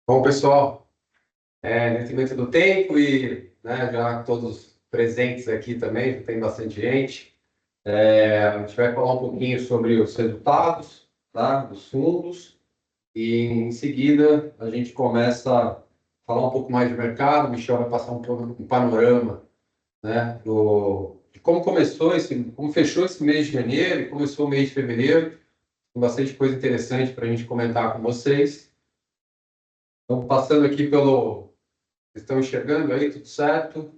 Bom, pessoal, nesse momento do tempo e né, já todos presentes aqui também, tem bastante gente. A gente vai falar um pouquinho sobre os resultados, tá, dos fundos e em seguida a gente começa a falar um pouco mais de mercado. O Michel vai passar um panorama, né, de como como fechou esse mês de janeiro e começou o mês de fevereiro. Tem bastante coisa interessante para a gente comentar com vocês. Então, passando aqui pelo Vocês estão enxergando aí, tudo certo?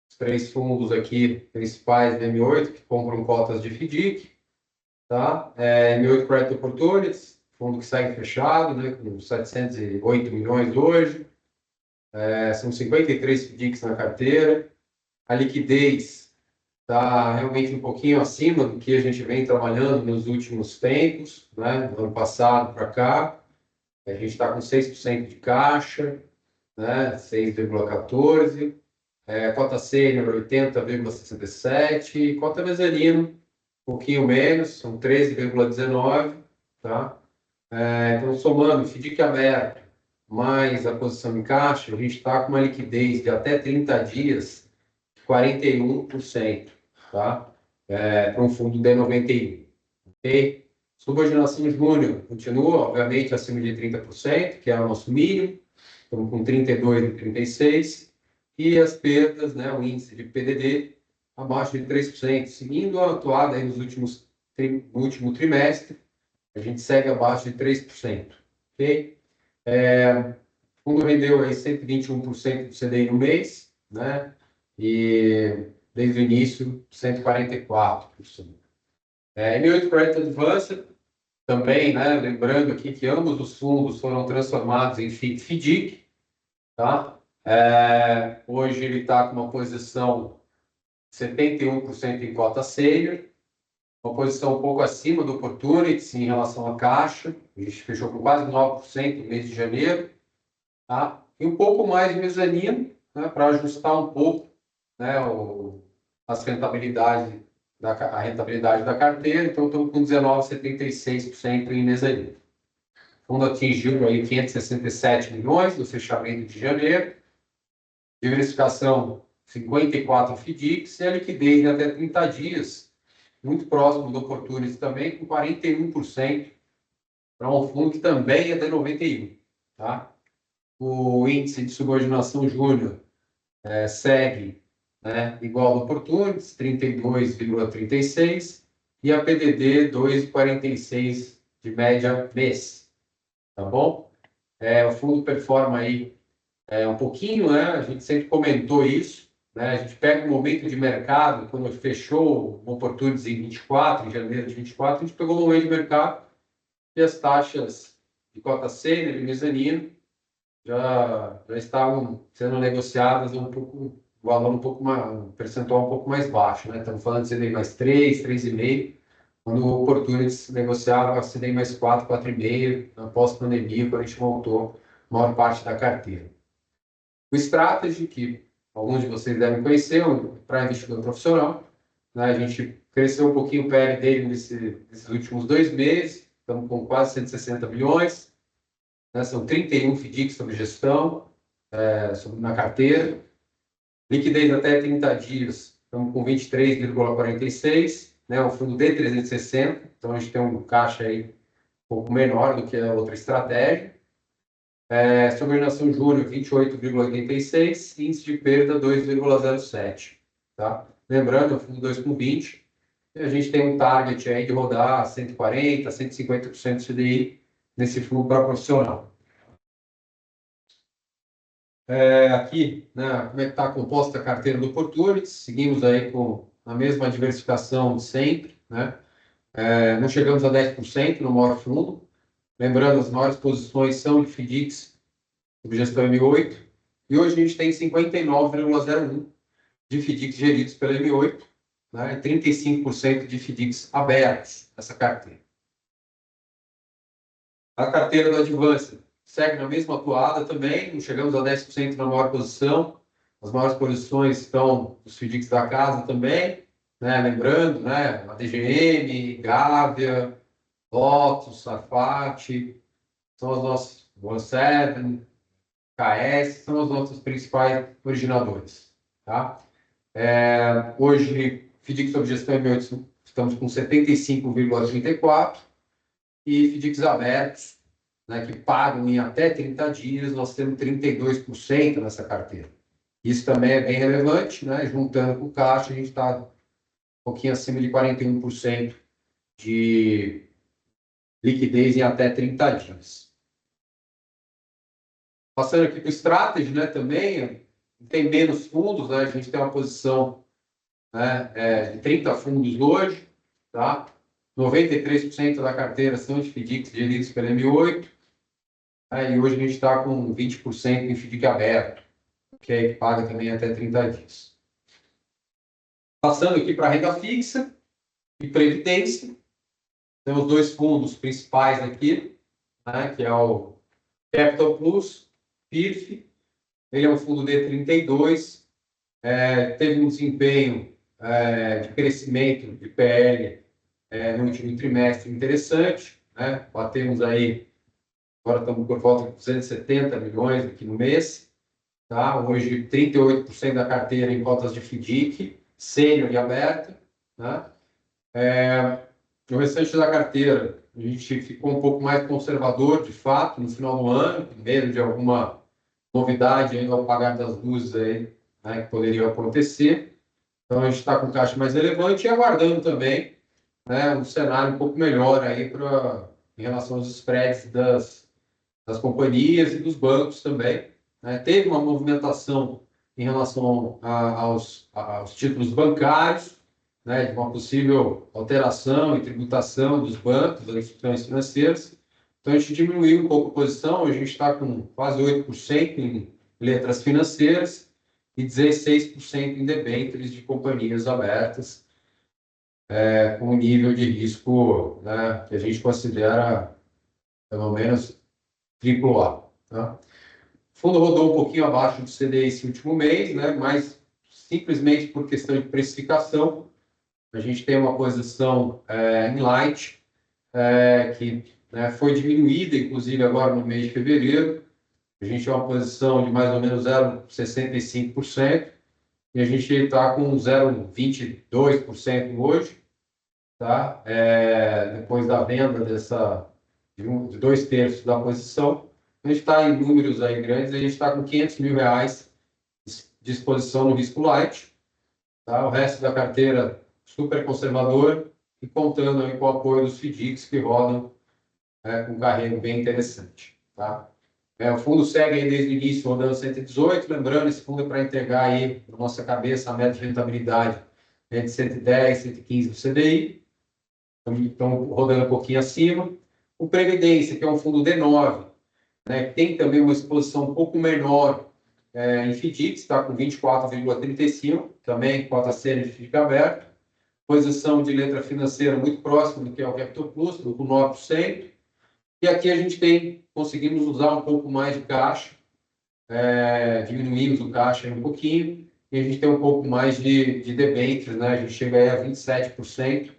Os três fundos aqui principais da M8 que compram cotas de FDIC, tá? M8 Credit Opportunities, fundo que segue fechado, né, com 708 milhões hoje. São 53 FDICs na carteira. A liquidez está realmente um pouquinho acima do que a gente vem trabalhando nos últimos tempos, né? Do ano passado para cá. A gente está com 6% de caixa, né? 6,14. Cota sênior 80,67 e cota mezanino um pouquinho menos, são 13,19, tá? Então, somando FDIC aberto mais a posição em caixa, a gente está com uma liquidez de até 30 dias de 41%, tá? Para um fundo de 91, ok? Subordinação júnior continua, obviamente, acima de 30%, que é o nosso mínimo, estamos com 32 e 36%. E as perdas, né, o índice de PDD, abaixo de 3%, seguindo a atuada aí no último trimestre, a gente segue abaixo de 3%. Ok? O fundo rendeu aí 121% do CDI no mês, né? E desde o início, 144%. M8 Credit Advanced, também, né? Lembrando aqui que ambos os fundos foram transformados em FDIC, tá? Hoje ele está com uma posição 71% em cota sênior, uma posição um pouco acima do Opportunities em relação à caixa, a gente fechou com quase 9% no mês de janeiro, tá? E um pouco mais de mezanino, né, para ajustar um pouco, né, a rentabilidade da carteira, então estamos com 19,76% em mezanino. O fundo atingiu aí 567 milhões no fechamento de janeiro, diversificação 54 FDICs e a liquidez de até 30 dias, muito próximo do Opportunities também, com 41%, para um fundo que também é de 91. Tá? O índice de subordinação júnior segue, né, igual ao Opportunities, 32,36, e a PDD 2,46 de média mês. Tá bom? O fundo performa aí um pouquinho, né? A gente sempre comentou isso, né? A gente pega o momento de mercado, quando fechou o Opportunities em 24, em janeiro de 24, a gente pegou o momento de mercado e as taxas de cota sênior e mezanino já estavam sendo negociadas um pouco, valor um pouco mais, um percentual um pouco mais baixo, né? Estamos falando de CDI mais 3, 3,5, quando o Opportunities negociava CDI mais 4, 4,5, na pós-pandemia, quando a gente montou a maior parte da carteira. O Strategy, que alguns de vocês devem conhecer, para investidor profissional, né? A gente cresceu um pouquinho o PL dele nesses últimos 2 meses, estamos com quase 160 bilhões, né? São 31 FDICs sob gestão, na carteira, liquidez até 30 dias, estamos com 23,46, né? Um fundo de 360, então a gente tem um caixa aí um pouco menor do que a outra estratégia. Subordinação júnior 28,86, índice de perda 2,07, tá? Lembrando, é um fundo 2,20, e a gente tem um target aí de rodar 140%, 150% do CDI nesse fundo para profissional. Aqui, né, como é que está composta a carteira do Opportunities, seguimos aí com a mesma diversificação de sempre, né? Não chegamos a 10% no maior fundo, lembrando, as maiores posições são de FDICs sob gestão M8, e hoje a gente tem 59,01 de FDICs geridos pela M8, né, e 35% de FDICs abertos nessa carteira. A carteira do Advanced segue na mesma atuada também, não chegamos a 10% na maior posição, as maiores posições estão os FDICs da casa também, né, lembrando, né, a DGM, Gávea, Lotus, Safati, são os nossos One Seven, KS, são os nossos principais originadores. Tá? Hoje, FDIC sob gestão M8, estamos com 75,34%, e FDICs abertos, né, que pagam em até 30 dias, nós temos 32% nessa carteira. Isso também é bem relevante, né? Juntando com o caixa, a gente está um pouquinho acima de 41% de liquidez em até 30 dias. Passando aqui para o Strategy, né, também tem menos fundos, né? A gente tem uma posição, né, de 30 fundos hoje, tá? 93% da carteira são de FDICs geridos pela M8, e hoje a gente está com 20% em FDIC aberto, que paga também até 30 dias. Passando aqui para a renda fixa e previdência, temos dois fundos principais aqui, né, que é o Capital Plus, PIRF. Ele é um fundo D32, teve um desempenho de crescimento de PL no último trimestre interessante, né? Batemos aí, agora estamos por volta de 270 milhões aqui no mês, tá? Hoje 38% da carteira em cotas de FDIC, sênior e aberta, né? O restante da carteira, a gente ficou um pouco mais conservador, de fato, no final do ano, com medo de alguma novidade aí no apagar das luzes aí, né, que poderia acontecer. Então, a gente está com caixa mais relevante e aguardando também, né, um cenário um pouco melhor aí em relação aos spreads das companhias e dos bancos também, né? Teve uma movimentação em relação aos títulos bancários, né, de uma possível alteração e tributação dos bancos, das instituições financeiras. Então, a gente diminuiu um pouco a posição, a gente está com quase 8% em letras financeiras e 16% em debêntures de companhias abertas, com um nível de risco, né, que a gente considera, pelo menos, AAA. Tá? O fundo rodou um pouquinho abaixo do CDI esse último mês, né, mas simplesmente por questão de precificação. A gente tem uma posição em light, que, né, foi diminuída, inclusive, agora no mês de fevereiro. A gente tem uma posição de mais ou menos 0,65%, e a gente está com 0,22% hoje, tá? Depois da venda de 2/3 da posição. A gente está em números aí grandes, a gente está com R$500 mil de exposição no risco light, tá? O resto da carteira super conservador e contando aí com o apoio dos FDICs que rodam com um carrego bem interessante, tá? O fundo segue aí desde o início rodando 118, lembrando, esse fundo é para entregar aí na nossa cabeça a meta de rentabilidade entre 110 e 115 do CDI, então rodando um pouquinho acima. O Previdência, que é um fundo D9, né, tem também uma exposição um pouco menor em FDIC, está com 24,35, também cota sênior de FDIC aberto, posição de letra financeira muito próxima do que é o Capital Plus, com 9%, e aqui a gente conseguimos usar um pouco mais de caixa, diminuímos o caixa um pouquinho, e a gente tem um pouco mais de debêntures, né? A gente chega aí a 27%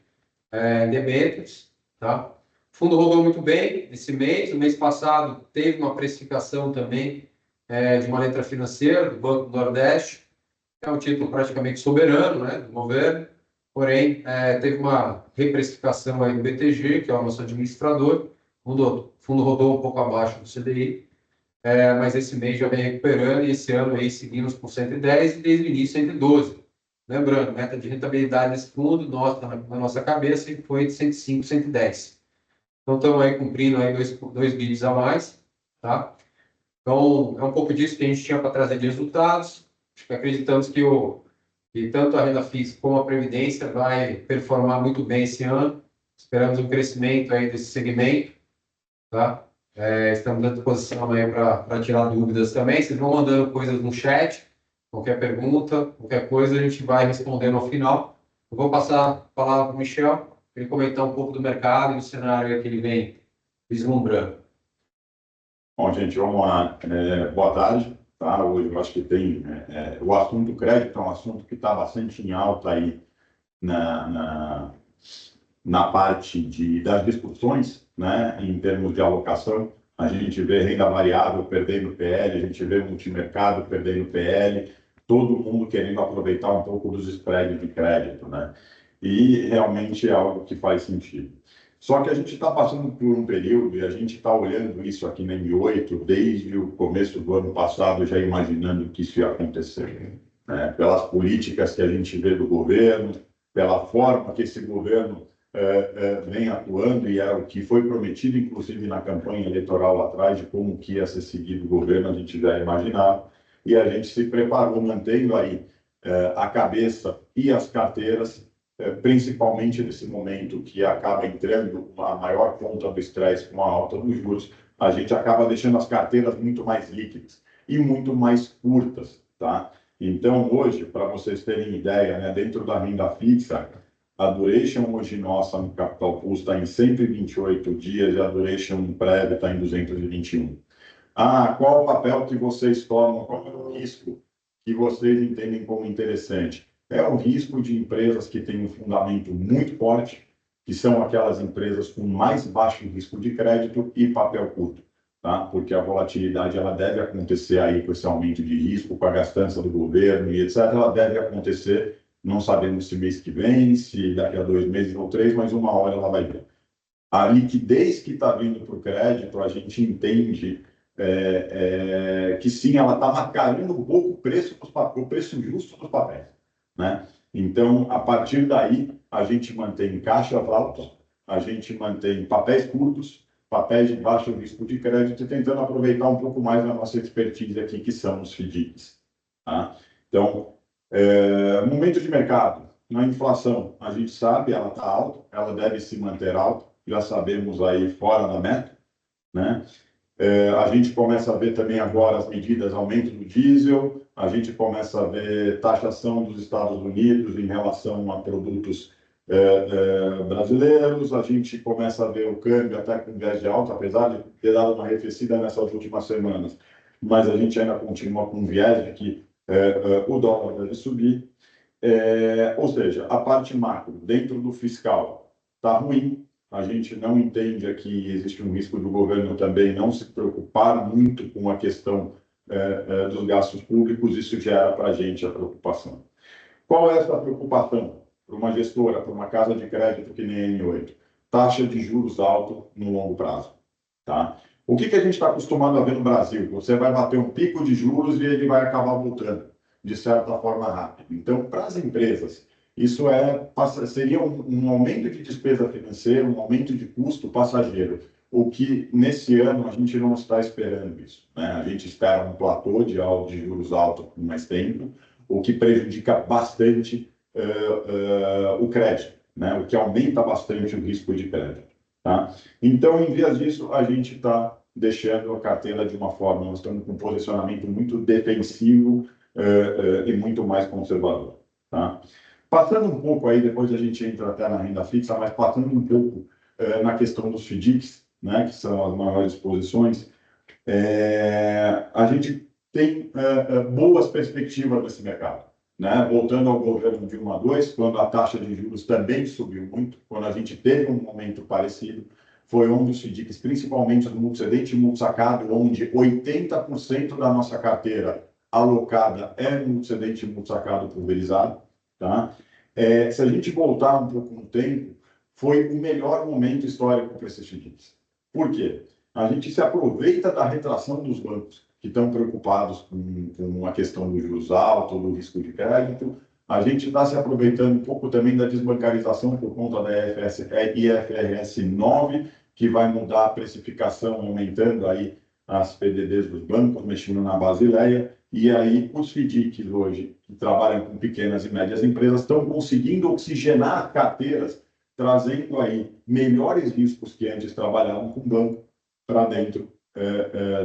em debêntures, tá? O fundo rodou muito bem esse mês. O mês passado teve uma precificação também de uma letra financeira do Banco do Nordeste, é um título praticamente soberano, né, do governo, porém teve uma reprecificação aí do BTG, que é o nosso administrador. O fundo rodou um pouco abaixo do CDI, mas esse mês já vem recuperando, e esse ano aí seguimos por 110 e desde o início 112. Lembrando, meta de rentabilidade desse fundo, na nossa cabeça, foi de 105, 110. Então, estamos aí cumprindo aí dois bits a mais, tá? Então, é um pouco disso que a gente tinha para trazer de resultados. Acreditamos que tanto a renda fixa como a previdência vai performar muito bem esse ano. Esperamos um crescimento aí desse segmento, tá? Estamos à disposição aí para tirar dúvidas também. Vocês vão mandando coisas no chat, qualquer pergunta, qualquer coisa, a gente vai respondendo ao final. Eu vou passar a palavra para o Michel, para ele comentar um pouco do mercado e do cenário que ele vem vislumbrando. Bom, gente, vamos lá. Boa tarde. Tá? Hoje eu acho que tem o assunto crédito, é um assunto que está bastante em alta aí na parte das discussões, né, em termos de alocação. A gente vê renda variável perdendo PL, a gente vê multimercado perdendo PL, todo mundo querendo aproveitar um pouco dos spreads de crédito, né? E realmente é algo que faz sentido. Só que a gente está passando por um período, e a gente está olhando isso aqui na M8 desde o começo do ano passado, já imaginando que isso ia acontecer, né? Pelas políticas que a gente vê do governo, pela forma que esse governo vem atuando, e é o que foi prometido, inclusive, na campanha eleitoral lá atrás, de como que ia ser seguido o governo, a gente já imaginava, e a gente se preparou, mantendo aí a cabeça e as carteiras, principalmente nesse momento que acaba entrando a maior ponta do estresse com a alta dos juros, a gente acaba deixando as carteiras muito mais líquidas e muito mais curtas, tá? Então, hoje, para vocês terem ideia, né, dentro da renda fixa, a duration hoje nossa no Capital Pools está em 128 dias e a duration prévia está em 221. Qual o papel que vocês tomam? Qual é o risco que vocês entendem como interessante? É o risco de empresas que têm um fundamento muito forte, que são aquelas empresas com mais baixo risco de crédito e papel curto, tá? Porque a volatilidade ela deve acontecer aí com esse aumento de risco, com a gastança do governo e etc. Ela deve acontecer, não sabemos se mês que vem, se daqui a 2 meses ou 3, mas uma hora ela vai vir. A liquidez que está vindo para o crédito, a gente entende que sim, ela está mascarando um pouco o preço justo dos papéis, né? Então, a partir daí, a gente mantém caixas altas, a gente mantém papéis curtos, papéis de baixo risco de crédito e tentando aproveitar um pouco mais a nossa expertise aqui, que são os FDICs, tá? Então, momento de mercado, na inflação, a gente sabe, ela está alta, ela deve se manter alta, já sabemos aí fora da meta, né? A gente começa a ver também agora as medidas, aumento do diesel, a gente começa a ver taxação dos Estados Unidos em relação a produtos brasileiros, a gente começa a ver o câmbio até com viés de alta, apesar de ter dado uma arrefecida nessas últimas semanas, mas a gente ainda continua com viés de que o dólar deve subir. Ou seja, a parte macro, dentro do fiscal, está ruim. A gente não entende aqui, existe um risco do governo também não se preocupar muito com a questão dos gastos públicos, isso gera para a gente a preocupação. Qual é essa preocupação para uma gestora, para uma casa de crédito que nem a N8? Taxa de juros alto no longo prazo, tá? O que a gente está acostumado a ver no Brasil? Você vai bater um pico de juros e ele vai acabar voltando, de certa forma rápido. Então, para as empresas, isso seria um aumento de despesa financeira, um aumento de custo passageiro, o que nesse ano a gente não está esperando isso, né? A gente espera um platô de juros altos por mais tempo, o que prejudica bastante o crédito, né? O que aumenta bastante o risco de crédito, tá? Então, em vez disso, a gente está deixando a carteira de uma forma, nós estamos com um posicionamento muito defensivo e muito mais conservador, tá? Passando um pouco aí, depois a gente entra até na renda fixa, mas passando um pouco na questão dos FDICs, né, que são as maiores posições, a gente tem boas perspectivas nesse mercado, né? Voltando ao governo Dilma II, quando a taxa de juros também subiu muito, quando a gente teve um momento parecido, foi onde os FDICs, principalmente no multicedente e multisacado, onde 80% da nossa carteira alocada é multicedente e multisacado pulverizado, tá? Se a gente voltar um pouco no tempo, foi o melhor momento histórico para esses FDICs. Por quê? A gente se aproveita da retração dos bancos, que estão preocupados com a questão do juros altos, do risco de crédito. A gente está se aproveitando um pouco também da desbancarização por conta da IFRS 9, que vai mudar a precificação, aumentando aí as PDDs dos bancos, mexendo na Basileia. E aí, os FDICs hoje, que trabalham com pequenas e médias empresas, estão conseguindo oxigenar carteiras, trazendo aí melhores riscos que antes trabalhavam com o banco para dentro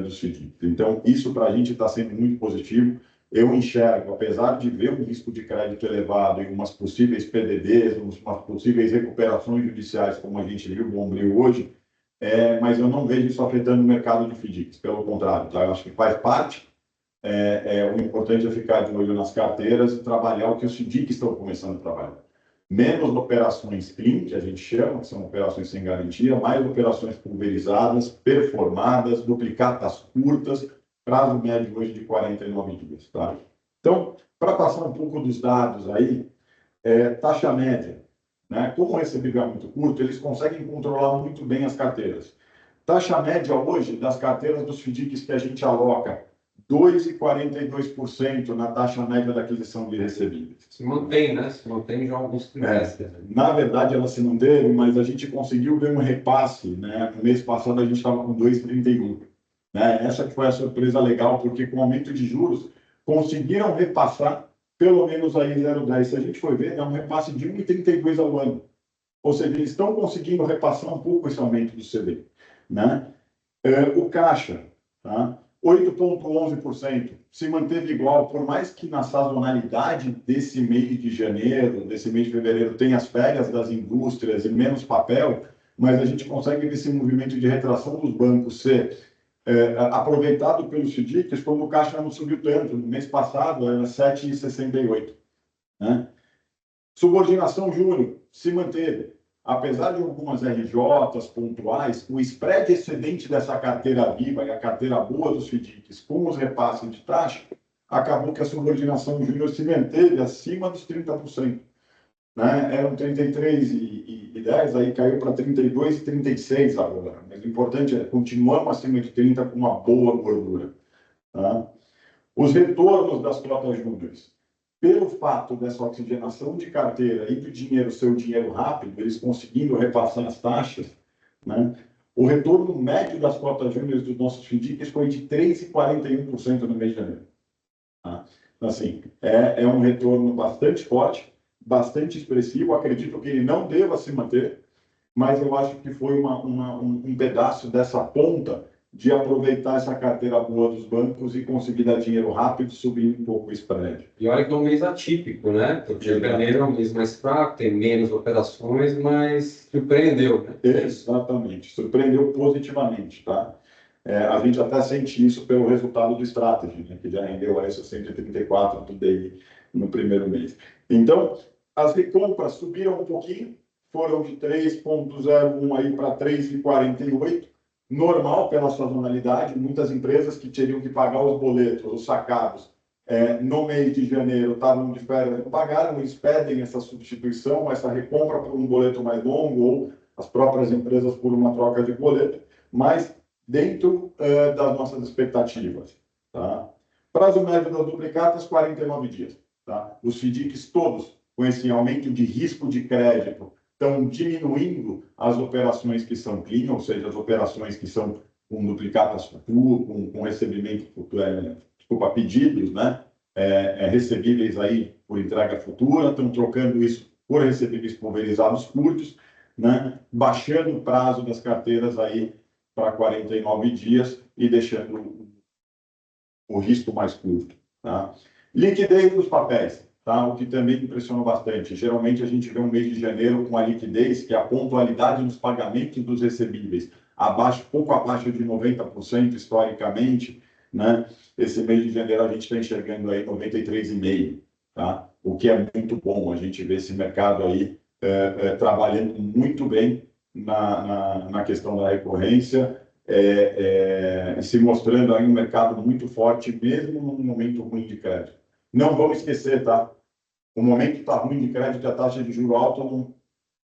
dos FDICs. Então, isso para a gente está sendo muito positivo. Eu enxergo, apesar de ver um risco de crédito elevado e umas possíveis PDDs, umas possíveis recuperações judiciais, como a gente viu o Bombril hoje, mas eu não vejo isso afetando o mercado de FDICs. Pelo contrário, tá? Eu acho que faz parte. O importante é ficar de olho nas carteiras e trabalhar o que os FDICs estão começando a trabalhar. menos operações clean, que a gente chama, que são operações sem garantia, mais operações pulverizadas, performadas, duplicatas curtas, prazo médio hoje de 49 dias. Tá? Então, para passar um pouco dos dados aí, taxa média. Né? Como o recebível é muito curto, eles conseguem controlar muito bem as carteiras. Taxa média hoje das carteiras dos FDICs que a gente aloca, 2,42% na taxa média da aquisição de recebíveis. Se mantém, né? Se mantém já alguns trimestres. Na verdade, ela se manteve, mas a gente conseguiu ver um repasse. Né? No mês passado, a gente estava com 2,31. Né? Essa que foi a surpresa legal, porque com o aumento de juros, conseguiram repassar pelo menos aí 0,10. Se a gente for ver, é um repasse de 1,32 ao ano. Ou seja, eles estão conseguindo repassar um pouco esse aumento do CDI. Né? O caixa, tá? 8,11%, se manteve igual, por mais que na sazonalidade desse mês de janeiro, desse mês de fevereiro, tem as férias das indústrias e menos papel, mas a gente consegue ver esse movimento de retração dos bancos ser aproveitado pelos FDICs, como o caixa não subiu tanto. No mês passado era 7,68. Né? Subordinação júnior se manteve. Apesar de algumas RJs pontuais, o spread excedente dessa carteira viva e a carteira boa dos FDICs com os repasses de taxa, acabou que a subordinação júnior se manteve acima dos 30%. Né? Eram 33,10, aí caiu para 32,36 agora. Mas o importante é continuamos acima de 30 com uma boa gordura. Tá? Os retornos das cotas júniores. Pelo fato dessa oxigenação de carteira e do dinheiro ser o dinheiro rápido, eles conseguindo repassar as taxas, né? O retorno médio das cotas júniores dos nossos FDICs foi de 3,41% no mês de janeiro. Tá? Assim, é um retorno bastante forte, bastante expressivo. Acredito que ele não deva se manter, mas eu acho que foi um pedaço dessa ponta de aproveitar essa carteira boa dos bancos e conseguir dar dinheiro rápido, subir um pouco o spread. E olha que é um mês atípico, né? Porque janeiro é um mês mais fraco, tem menos operações, mas surpreendeu, né? Exatamente, surpreendeu positivamente, tá? A gente até sente isso pelo resultado do Strategy, né? Que já rendeu aí 134 do DI no primeiro mês. Então, as recompras subiram um pouquinho, foram de 3,01 aí para 3,48, normal pela sazonalidade. Muitas empresas que teriam que pagar os boletos, os sacados, no mês de janeiro estavam de férias, não pagaram, eles pedem essa substituição, essa recompra por um boleto mais longo, ou as próprias empresas por uma troca de boleto, mas dentro das nossas expectativas. Tá? Prazo médio das duplicatas, 49 dias. Tá? Os FDICs todos, com esse aumento de risco de crédito, estão diminuindo as operações que são clean, ou seja, as operações que são com duplicatas futuro, com recebimento futuro, pedidos, né? Recebíveis aí por entrega futura, estão trocando isso por recebíveis pulverizados curtos, né? Baixando o prazo das carteiras aí para 49 dias e deixando o risco mais curto. Tá? Liquidez dos papéis. Tá? O que também impressionou bastante. Geralmente a gente vê um mês de janeiro com a liquidez, que é a pontualidade nos pagamentos dos recebíveis, pouco abaixo de 90% historicamente. Né? Esse mês de janeiro a gente está enxergando aí 93,5%. Tá? O que é muito bom. A gente vê esse mercado aí trabalhando muito bem na questão da recorrência, e se mostrando aí um mercado muito forte, mesmo num momento ruim de crédito. Não vamos esquecer, tá? O momento que está ruim de crédito, a taxa de juros alta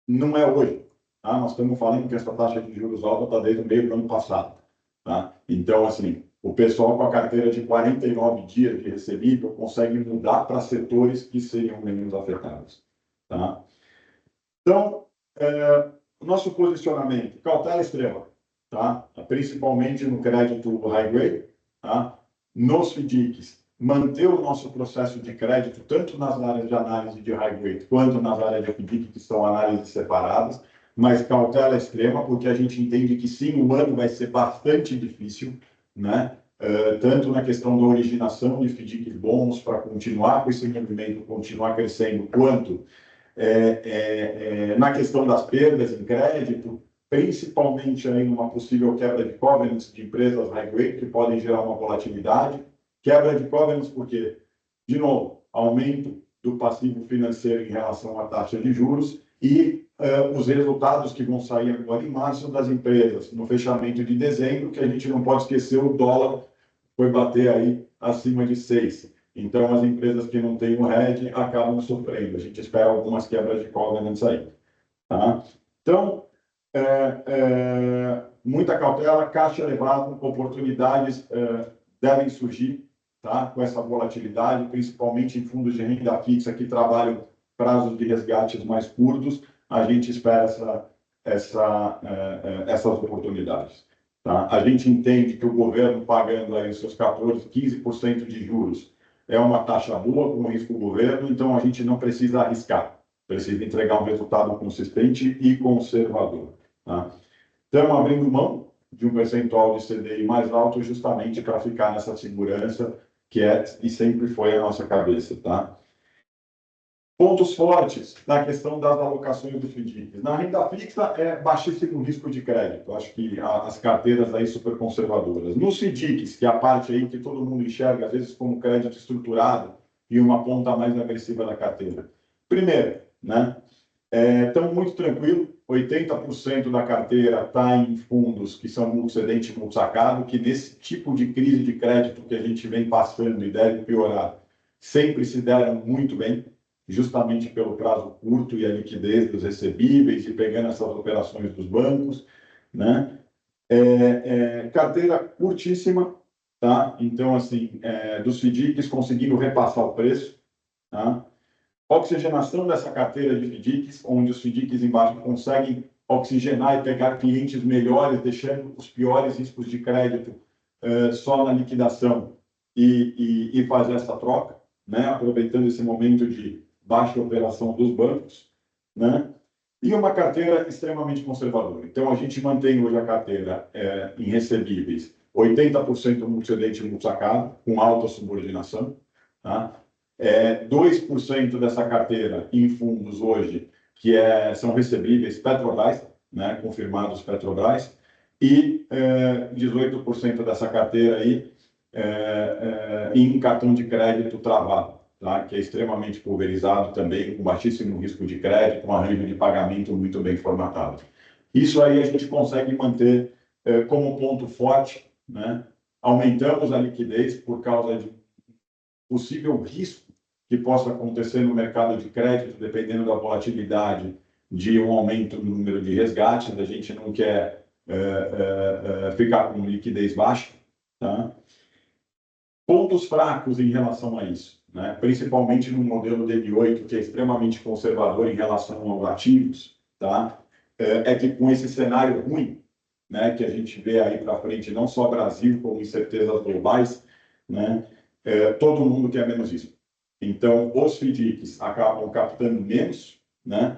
não é hoje. Tá? Nós estamos falando que essa taxa de juros alta está desde o meio do ano passado. Tá? Então, assim, o pessoal com a carteira de 49 dias de recebível consegue mudar para setores que seriam menos afetados. Tá? Então, o nosso posicionamento, cautela extrema, tá? Principalmente no crédito high grade, tá? Nos FDICs, manter o nosso processo de crédito, tanto nas áreas de análise de high grade, quanto nas áreas de FDIC, que são análises separadas, mas cautela extrema, porque a gente entende que sim, o ano vai ser bastante difícil, né? Tanto na questão da originação de FDICs bons, para continuar com esse movimento, continuar crescendo, quanto na questão das perdas em crédito, principalmente aí numa possível quebra de covenants de empresas high grade, que podem gerar uma volatilidade. Quebra de covenants porque, de novo, aumento do passivo financeiro em relação à taxa de juros e os resultados que vão sair agora em março das empresas, no fechamento de dezembro, que a gente não pode esquecer, o dólar foi bater aí acima de 6. Então, as empresas que não têm o hedge acabam sofrendo. A gente espera algumas quebras de covenants aí. Tá? Então, muita cautela, caixa elevado, oportunidades devem surgir, tá? Com essa volatilidade, principalmente em fundos de renda fixa que trabalham prazos de resgates mais curtos. A gente espera essas oportunidades. Tá? A gente entende que o governo pagando aí os seus 14%, 15% de juros é uma taxa boa com risco do governo, então a gente não precisa arriscar, precisa entregar um resultado consistente e conservador. Tá? Estamos abrindo mão de um percentual de CDI mais alto justamente para ficar nessa segurança que é e sempre foi a nossa cabeça. Tá? Pontos fortes na questão das alocações dos FDICs. Na renda fixa é baixíssimo risco de crédito. Acho que as carteiras aí super conservadoras. Nos FDICs, que é a parte aí que todo mundo enxerga, às vezes como crédito estruturado e uma ponta mais agressiva da carteira. Primeiro, né? Estamos muito tranquilos. 80% da carteira está em fundos que são multicedente e multisacado, que nesse tipo de crise de crédito que a gente vem passando e deve piorar, sempre se deram muito bem, justamente pelo prazo curto e a liquidez dos recebíveis e pegando essas operações dos bancos, né? Carteira curtíssima, tá? Então, assim, dos FDICs conseguindo repassar o preço, tá? Oxigenação dessa carteira de FDICs, onde os FDICs embaixo conseguem oxigenar e pegar clientes melhores, deixando os piores riscos de crédito só na liquidação e fazer essa troca, né? Aproveitando esse momento de baixa operação dos bancos, né? E uma carteira extremamente conservadora. Então, a gente mantém hoje a carteira em recebíveis 80% multicedente e multisacado, com alta subordinação, tá? 2% dessa carteira em fundos hoje, que são recebíveis Petrobras, né? Confirmados Petrobras, e 18% dessa carteira aí em cartão de crédito travado, tá? Que é extremamente pulverizado também, com baixíssimo risco de crédito, com arranjo de pagamento muito bem formatado. Isso aí a gente consegue manter como ponto forte, né? Aumentamos a liquidez por causa de possível risco que possa acontecer no mercado de crédito, dependendo da volatilidade de um aumento no número de resgates. A gente não quer ficar com liquidez baixa, tá? Pontos fracos em relação a isso, né? Principalmente no modelo DB8, que é extremamente conservador em relação aos ativos, tá? Que com esse cenário ruim, né, que a gente vê aí para frente, não só Brasil, como incertezas globais, né, todo mundo quer menos risco. Então, os FDICs acabam captando menos, né?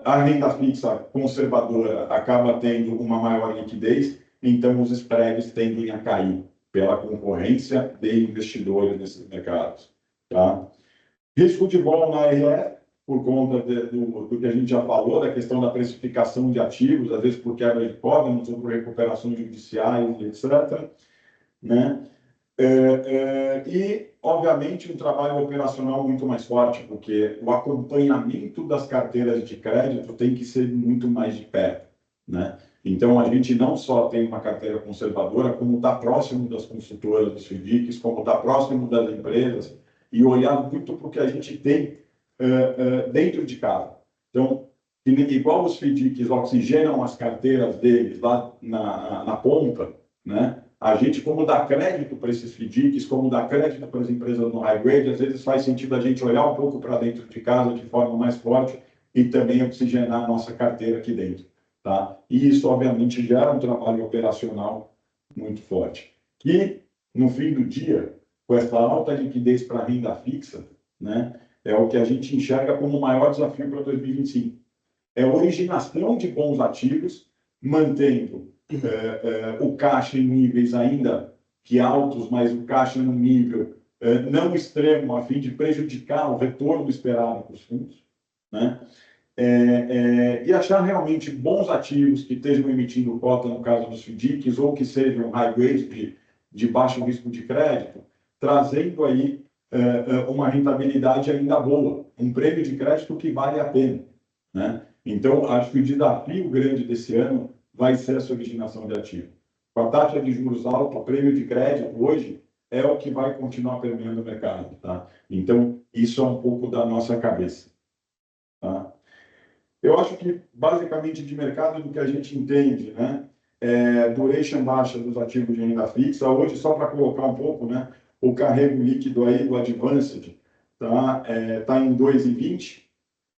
A renda fixa conservadora acaba tendo uma maior liquidez, então os spreads tendem a cair pela concorrência de investidores nesses mercados. Tá? Risco de vol na RE, por conta do que a gente já falou, da questão da precificação de ativos, às vezes por quebra de covenants ou por recuperações judiciais, etc. Né? E, obviamente, um trabalho operacional muito mais forte, porque o acompanhamento das carteiras de crédito tem que ser muito mais de perto, né? Então, a gente não só tem uma carteira conservadora, como está próximo das consultoras, dos FDICs, como está próximo das empresas, e olhar muito para o que a gente tem dentro de casa. Então, igual os FDICs oxigenam as carteiras deles lá na ponta, né? A gente, como dá crédito para esses FDICs, como dá crédito para as empresas no high grade, às vezes faz sentido a gente olhar um pouco para dentro de casa de forma mais forte e também oxigenar a nossa carteira aqui dentro. Tá? E isso, obviamente, gera um trabalho operacional muito forte. E, no fim do dia, com essa alta liquidez para a renda fixa, né, é o que a gente enxerga como o maior desafio para 2025. É a originação de bons ativos, mantendo o caixa em níveis ainda que altos, mas o caixa num nível não extremo, a fim de prejudicar o retorno esperado para os fundos, né? E achar realmente bons ativos que estejam emitindo cota, no caso dos FDICs, ou que sejam high grade de baixo risco de crédito, trazendo aí uma rentabilidade ainda boa, um prêmio de crédito que vale a pena, né? Então, acho que o desafio grande desse ano vai ser essa originação de ativo. Com a taxa de juros alta, o prêmio de crédito hoje é o que vai continuar permeando o mercado, tá? Então, isso é um pouco da nossa cabeça, tá? Eu acho que, basicamente, de mercado, do que a gente entende, né? Duration baixa dos ativos de renda fixa. Hoje, só para colocar um pouco, né? O carrego líquido aí do Advanced tá em 2,20.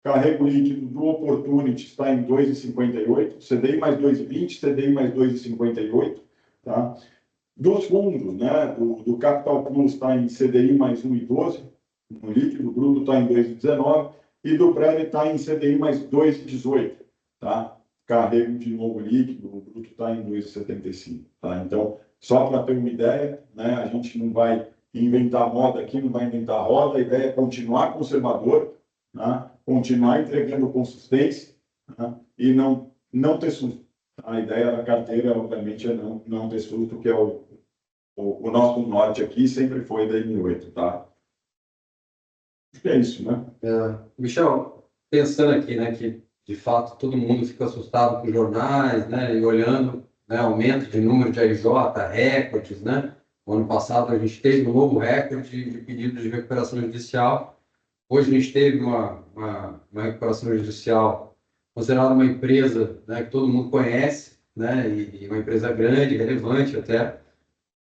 Carrego líquido do Opportunity está em 2,58. CDI mais 2,20, CDI mais 2,58. Tá? Dos fundos, né? Do Capital Plus está em CDI mais 1,12. No líquido, o bruto está em 2,19. E do Prêmio está em CDI mais 2,18. Tá? Carrego de novo líquido, o bruto está em 2,75. Tá? Então, só para ter uma ideia, né? A gente não vai inventar moda aqui, não vai inventar roda. A ideia é continuar conservador, né? Continuar entregando consistência, né? E não ter susto. A ideia da carteira, obviamente, é não ter susto, que é o nosso norte aqui, sempre foi da M8, tá? Acho que é isso, né? Michel, pensando aqui, né, que de fato todo mundo fica assustado com os jornais, né, e olhando, né, aumento de número de RJ, recordes, né? O ano passado a gente teve um novo recorde de pedidos de recuperação judicial. Hoje a gente teve uma recuperação judicial considerada uma empresa, né, que todo mundo conhece, né, e uma empresa grande, relevante até,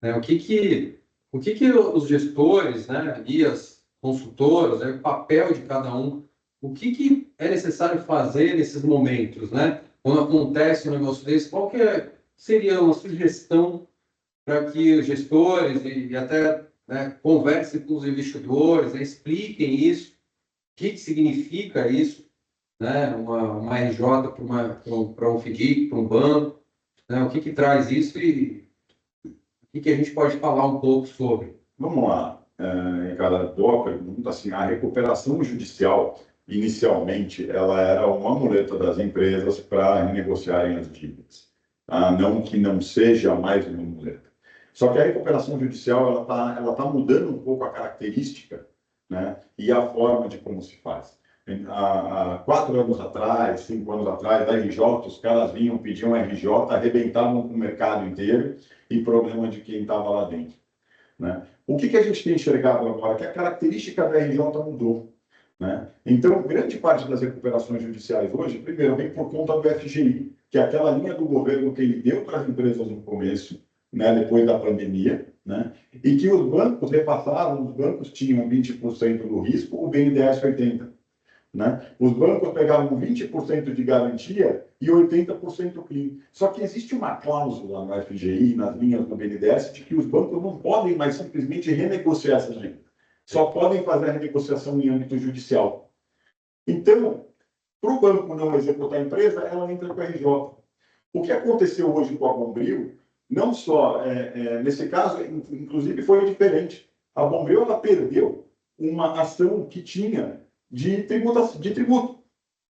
né? O que que os gestores, né, e as consultoras, né, o papel de cada um, o que é necessário fazer nesses momentos, né? Quando acontece um negócio desse, qual que seria uma sugestão para que os gestores e até, né, conversem com os investidores, né, expliquem isso, o que significa isso, né? Uma RJ para um FDIC, para um banco, né? O que traz isso e o que a gente pode falar um pouco sobre? Vamos lá, cada boa pergunta. Assim, a recuperação judicial, inicialmente, ela era uma muleta das empresas para renegociarem as dívidas. Não que não seja mais uma muleta. Só que a recuperação judicial ela tá mudando um pouco a característica, né, e a forma de como se faz. Há 4 anos atrás, 5 anos atrás, da RJ, os caras vinham, pediam RJ, arrebentavam com o mercado inteiro e problema de quem estava lá dentro, né? O que a gente tem enxergado agora? Que a característica da RJ mudou, né? Então, grande parte das recuperações judiciais hoje, primeiro, vem por conta do FGI, que é aquela linha do governo que ele deu para as empresas no começo, né, depois da pandemia, né, e que os bancos repassaram. Os bancos tinham 20% do risco, o BNDES 80%. Né? Os bancos pegavam 20% de garantia e 80% clean. Só que existe uma cláusula no FGI, nas linhas do BNDES, de que os bancos não podem mais simplesmente renegociar essa dívida. Só podem fazer a renegociação em âmbito judicial. Então, para o banco não executar a empresa, ela entra com a RJ. O que aconteceu hoje com a Bombril, não só, nesse caso, inclusive foi diferente. A Bombril, ela perdeu uma ação que tinha de tributo,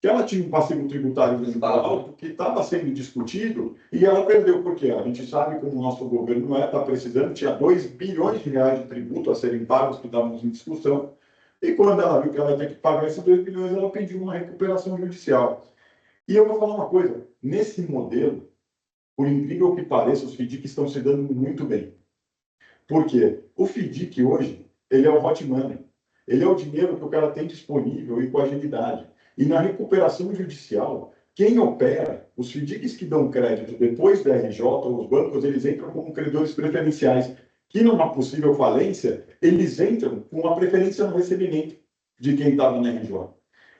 que ela tinha um passivo tributário muito alto, que estava sendo discutido, e ela perdeu. Por quê? A gente sabe como o nosso governo está precisando, tinha 2 bilhões de reais de tributo a serem pagos, que estávamos em discussão, e quando ela viu que ela ia ter que pagar esses 2 bilhões, ela pediu uma recuperação judicial. E eu vou falar uma coisa, nesse modelo, por incrível que pareça, os FDIC estão se dando muito bem. Por quê? O FDIC hoje, ele é o hot money. Ele é o dinheiro que o cara tem disponível e com agilidade. E na recuperação judicial, quem opera, os FDICs que dão crédito depois da RJ, os bancos, eles entram como credores preferenciais, que numa possível falência, eles entram com a preferência no recebimento de quem estava na RJ.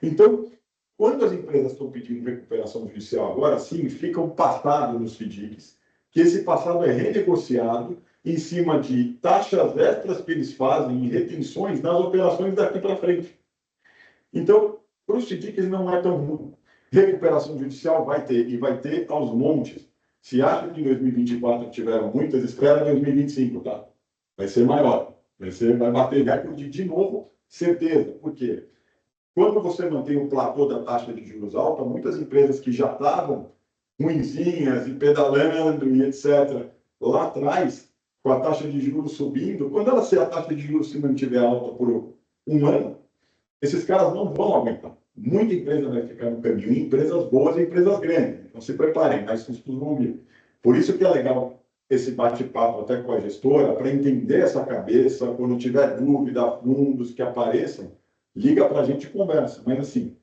Então, quando as empresas estão pedindo recuperação judicial agora, sim, fica um passado nos FDICs, que esse passado é renegociado em cima de taxas extras que eles fazem e retenções nas operações daqui para frente. Então, para os FDICs não é tão ruim. Recuperação judicial vai ter, e vai ter aos montes. Se acha que em 2024 tiveram muitas, espera 2025, tá? Vai ser maior. Vai bater recorde de novo, certeza. Por quê? Quando você mantém o platô da taxa de juros alta, muitas empresas que já estavam ruinzinhas e pedalando e etc., lá atrás, com a taxa de juros subindo, quando a taxa de juros se mantiver alta por um ano, esses caras não vão aguentar. Muita empresa vai ficar no caminho, empresas boas e empresas grandes. Então se preparem, mais custos vão vir. Por isso que é legal esse bate-papo até com a gestora, para entender essa cabeça, quando tiver dúvida, fundos que apareçam, liga para a gente e conversa. Mas assim,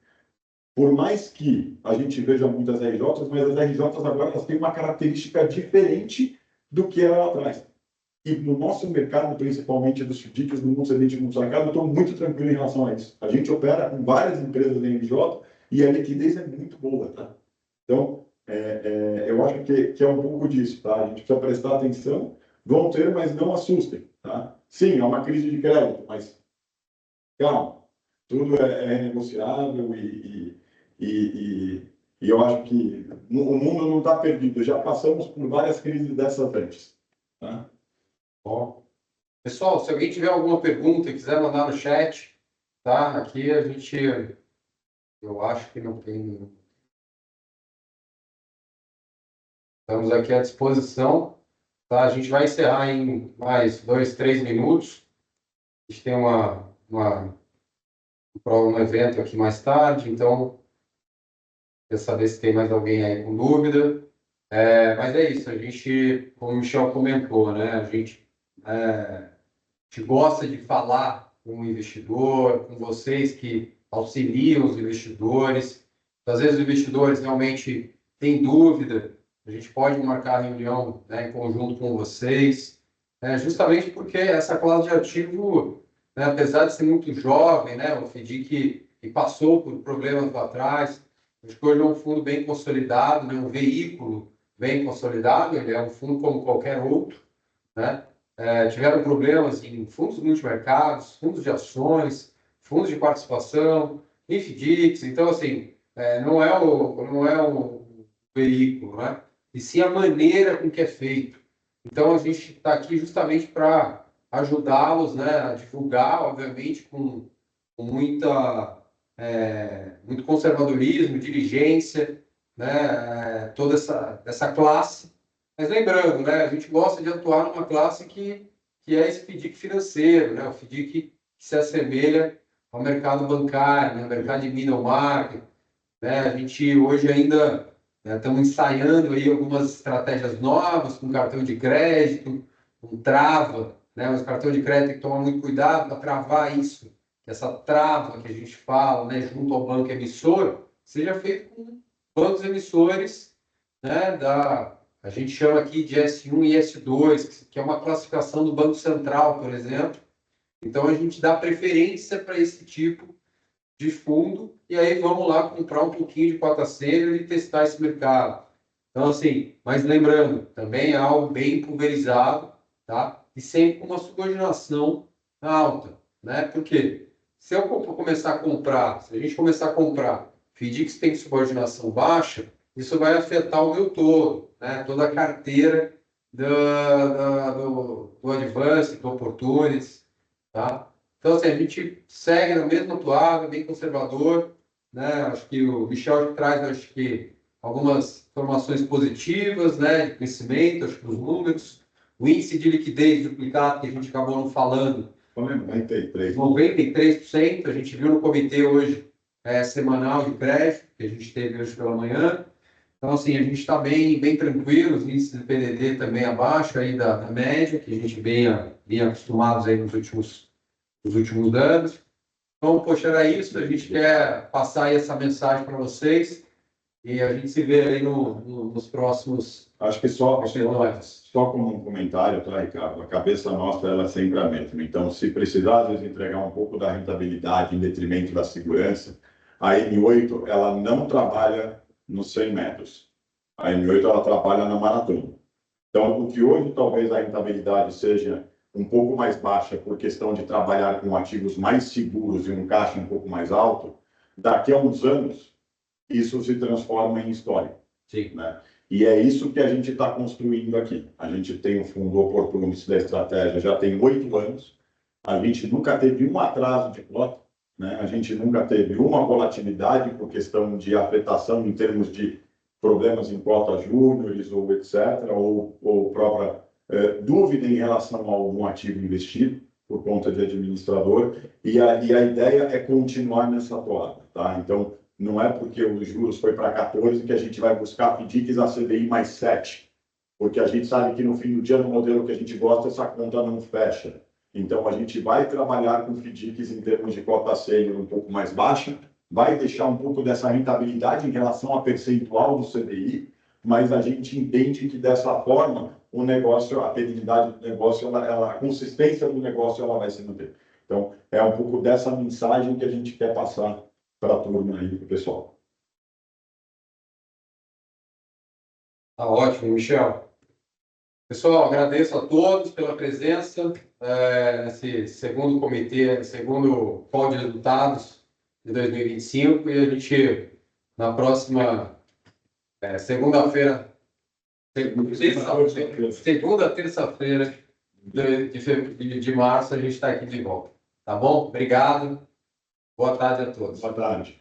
por mais que a gente veja muitas RJs, mas as RJs agora elas têm uma característica diferente do que era lá atrás. E no nosso mercado, principalmente dos FDICs, no mundo cedente e no mercado, eu estou muito tranquilo em relação a isso. A gente opera com várias empresas da RJ e a liquidez é muito boa, tá? Então, eu acho que é um pouco disso, tá? A gente precisa prestar atenção, vão ter, mas não assustem, tá? Sim, é uma crise de crédito, mas calma, tudo é negociável e eu acho que o mundo não está perdido, já passamos por várias crises dessas antes, tá? Bom. Pessoal, se alguém tiver alguma pergunta e quiser mandar no chat, tá? Aqui a gente, eu acho que não tem. Estamos aqui à disposição, tá? A gente vai encerrar em mais 2, 3 minutos. A gente tem um evento aqui mais tarde, então, quer saber se tem mais alguém aí com dúvida. Mas é isso, a gente, como o Michel comentou, né? A gente gosta de falar com o investidor, com vocês que auxiliam os investidores. Às vezes os investidores realmente têm dúvida, a gente pode marcar a reunião, né, em conjunto com vocês, justamente porque essa classe de ativo, né, apesar de ser muito jovem, né, o FDIC que passou por problemas lá atrás, acho que hoje é um fundo bem consolidado, né, um veículo bem consolidado, ele é um fundo como qualquer outro, né? Tiveram problemas em fundos multimercados, fundos de ações, fundos de participação, em FDICs. Então, assim, não é o veículo, né? E sim a maneira com que é feito. Então, a gente está aqui justamente para ajudá-los, né, a divulgar, obviamente, com muito conservadorismo, diligência, né, toda essa classe. Mas lembrando, né, a gente gosta de atuar numa classe que é esse FDIC financeiro, né, o FDIC que se assemelha ao mercado bancário, né, ao mercado de middle market. Né, a gente hoje ainda estamos ensaiando aí algumas estratégias novas com cartão de crédito, com trava, né, mas cartão de crédito tem que tomar muito cuidado para travar isso, que essa trava que a gente fala, né, junto ao banco emissor, seja feito com bancos emissores, né, a gente chama aqui de S1 e S2, que é uma classificação do Banco Central, por exemplo. Então, a gente dá preferência para esse tipo de fundo e aí vamos lá comprar um pouquinho de cota sênior e testar esse mercado. Então, assim, mas lembrando, também é algo bem pulverizado, tá? E sempre com uma subordinação alta, né? Porque se eu começar a comprar, se a gente começar a comprar FDICs que tem subordinação baixa, isso vai afetar o meu todo, né? Toda a carteira do Advanced, do Opportunities, tá? Então, assim, a gente segue na mesma toada, bem conservador, né? Acho que o Michel traz, acho que, algumas informações positivas, né? De crescimento, acho que os números, o índice de liquidez duplicado, que a gente acabou não falando, 93%, a gente viu no comitê hoje semanal de crédito, que a gente teve hoje pela manhã. Então, assim, a gente está bem tranquilo, os índices de PDD também abaixo aí da média, que a gente vinha acostumados aí nos últimos anos. Então, poxa, era isso, a gente quer passar aí essa mensagem para vocês e a gente se vê aí nos próximos Acho que só como um comentário, tá, Ricardo? A cabeça nossa ela é sempre a mesma. Então, se precisar, às vezes, entregar um pouco da rentabilidade em detrimento da segurança, a M8 ela não trabalha nos 100 metros. A M8 ela trabalha na maratona. Então, o que hoje talvez a rentabilidade seja um pouco mais baixa por questão de trabalhar com ativos mais seguros e um caixa um pouco mais alto, daqui a uns anos, isso se transforma em história. Sim. Né? E é isso que a gente está construindo aqui. A gente tem um fundo Opportunities da estratégia, já tem 8 anos. A gente nunca teve um atraso de cota, né? A gente nunca teve uma volatilidade por questão de afetação em termos de problemas em cota júniores ou etc., ou própria dúvida em relação a algum ativo investido por conta de administrador, e a ideia é continuar nessa toada, tá? Então, não é porque os juros foi para 14 que a gente vai buscar FDICs a CDI mais 7, porque a gente sabe que no fim do dia, no modelo que a gente gosta, essa conta não fecha. Então, a gente vai trabalhar com FDICs em termos de cota sênior um pouco mais baixa, vai deixar um pouco dessa rentabilidade em relação a percentual do CDI, mas a gente entende que dessa forma o negócio, a perenidade do negócio, a consistência do negócio, ela vai se manter. Então, é um pouco dessa mensagem que a gente quer passar para a turma aí, para o pessoal. Tá ótimo, Michel. Pessoal, agradeço a todos pela presença nesse segundo comitê, segundo call de resultados de 2025, e a gente, na próxima segunda-feira, segunda, terça-feira de março, a gente está aqui de volta. Tá bom? Obrigado. Boa tarde a todos. Boa tarde.